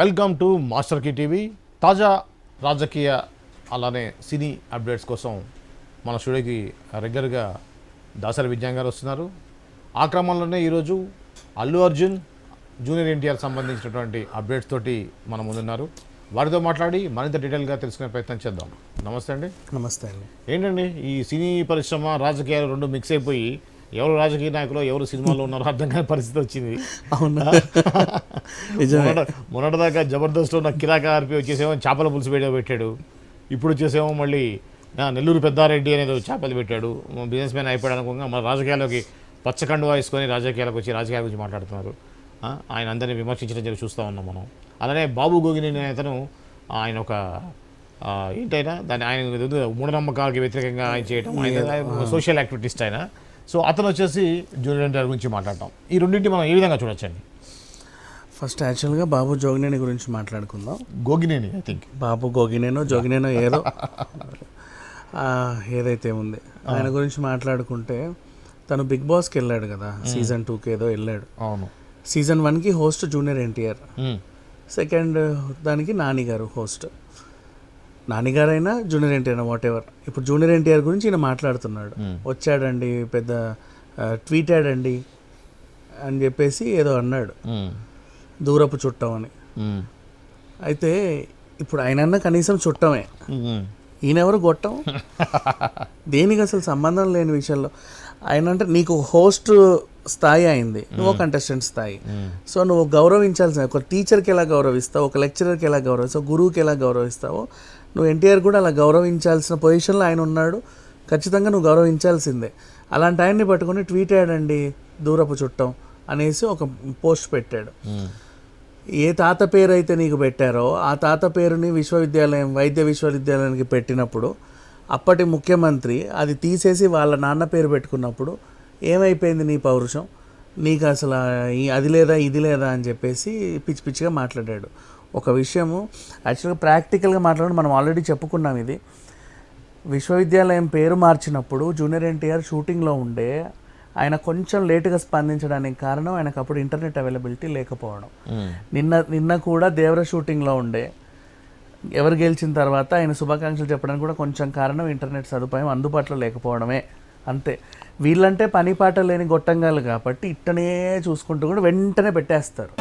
Welcome to Master Key TV. తాజా రాజకీయ అలానే సినీ అప్డేట్స్ కోసం మన స్టూడియోకి రెగ్యులర్గా దాసరి విజ్ఞాన్ గారు వస్తున్నారు. ఆ క్రమంలోనే ఈరోజు అల్లు అర్జున్ జూనియర్ ఎన్టీఆర్ సంబంధించినటువంటి అప్డేట్స్ తోటి మన ముందున్నారు. వారితో మాట్లాడి మరింత డీటెయిల్గా తెలుసుకునే ప్రయత్నం చేద్దాం. నమస్తే అండి. నమస్తే అండి. ఏంటండి ఈ సినీ పరిశ్రమ రాజకీయాలు రెండు మిక్స్ అయిపోయి ఎవరు రాజకీయ నాయకులు ఎవరు సినిమాలో ఉన్నారో అర్థం కాని పరిస్థితి వచ్చింది. అవునా? మొన్నటిదాకా జబర్దస్త్లో ఉన్న కిరాక ఆర్పి వచ్చేసేమో చేపల పులుసు వీడియో పెట్టాడు. ఇప్పుడు వచ్చేసేమో మళ్ళీ నెల్లూరు పెద్దారెడ్డి అనేది చేపలు పెట్టాడు. బిజినెస్ మ్యాన్ అయిపోయాడు అనుకోగా మన రాజకీయాల్లోకి పచ్చకండు వేసుకొని రాజకీయాలకు వచ్చి రాజకీయాల గురించి మాట్లాడుతున్నారు. ఆయన అందరినీ విమర్శించడం జరిగి చూస్తూ ఉన్నాం మనం. అలానే బాబు గోగినేని అతను ఆయన ఒక ఏంటైనా దాన్ని ఆయన మూఢనమ్మకాలకి వ్యతిరేకంగా ఆయన చేయడం, ఆయన సోషల్ యాక్టివిటిస్ట్ ఆయన. సో అతను వచ్చేసి జూనియర్ ఎన్టీఆర్ గురించి మాట్లాడటం, ఈ రెండింటి మనం ఏ విధంగా చూడొచ్చండి? ఫస్ట్ యాక్చువల్గా బాబు జోగినేని గురించి మాట్లాడుకుందాం. గోగినేని ఐ థింక్ బాబు జోగినేనో ఏదో ఏదైతే ఉంది ఆయన గురించి మాట్లాడుకుంటే, తను బిగ్ బాస్కి వెళ్ళాడు కదా, సీజన్ 2కి ఏదో వెళ్ళాడు. అవును. సీజన్ 1కి హోస్ట్ జూనియర్ ఎన్టీఆర్, సెకండ్ దానికి నాని గారు హోస్ట్. నానిగారైనా జూనియర్ ఎన్టీఆర్ వాట్ ఎవర్. ఇప్పుడు జూనియర్ ఎన్టీఆర్ గురించి ఈయన మాట్లాడుతున్నాడు. వచ్చాడండి, పెద్ద ట్వీటాడండి అని చెప్పేసి ఏదో అన్నాడు, దూరపు చుట్టం అని. అయితే ఇప్పుడు ఆయనన్నా కనీసం చుట్టమే, ఈయనెవరు గొట్టం? దేనికి అసలు సంబంధం లేని విషయంలో ఆయన అంటే నీకు హోస్ట్ స్థాయి అయింది, నువ్వు కంటెస్టెంట్ స్థాయి. సో నువ్వు గౌరవించాల్సిన, ఒక టీచర్కి ఎలా గౌరవిస్తావు, ఒక లెక్చరర్కి ఎలా గౌరవిస్తావు, గురువుకి ఎలా గౌరవిస్తావో నువ్వు ఎన్టీఆర్ కూడా అలా గౌరవించాల్సిన పొజిషన్లో ఆయన ఉన్నాడు. ఖచ్చితంగా నువ్వు గౌరవించాల్సిందే. అలాంటి ఆయన్ని పట్టుకొని ట్వీట్ అయ్యాడండి దూరపు చుట్టం అనేసి ఒక పోస్ట్ పెట్టాడు. ఏ తాత పేరు అయితే నీకు పెట్టారో ఆ తాత పేరుని వైద్య విశ్వవిద్యాలయానికి పెట్టినప్పుడు అప్పటి ముఖ్యమంత్రి అది తీసేసి వాళ్ళ నాన్న పేరు పెట్టుకున్నప్పుడు ఏమైపోయింది నీ పౌరుషం? నీకు అసలు అది లేదా ఇది లేదా అని చెప్పేసి పిచ్చి పిచ్చిగా మాట్లాడాడు. ఒక విషయము యాక్చువల్గా ప్రాక్టికల్గా మాట్లాడి మనం ఆల్రెడీ చెప్పుకున్నాం. ఇది విశ్వవిద్యాలయం పేరు మార్చినప్పుడు జూనియర్ ఎన్టీఆర్ షూటింగ్లో ఉండే ఆయన కొంచెం లేటుగా స్పందించడానికి కారణం ఆయనకు అప్పుడు ఇంటర్నెట్ అవైలబిలిటీ లేకపోవడం. నిన్న కూడా దేవర షూటింగ్లో ఉండే, ఎవరు గెలిచిన తర్వాత ఆయన శుభాకాంక్షలు చెప్పడానికి కూడా కొంచెం కారణం ఇంటర్నెట్ సదుపాయం అందుబాటులో లేకపోవడమే, అంతే. వీళ్ళంటే పని పాట లేని గొట్టంగాలు కాబట్టి ఇట్టనే చూసుకుంటూ కూడా వెంటనే పెట్టేస్తారు.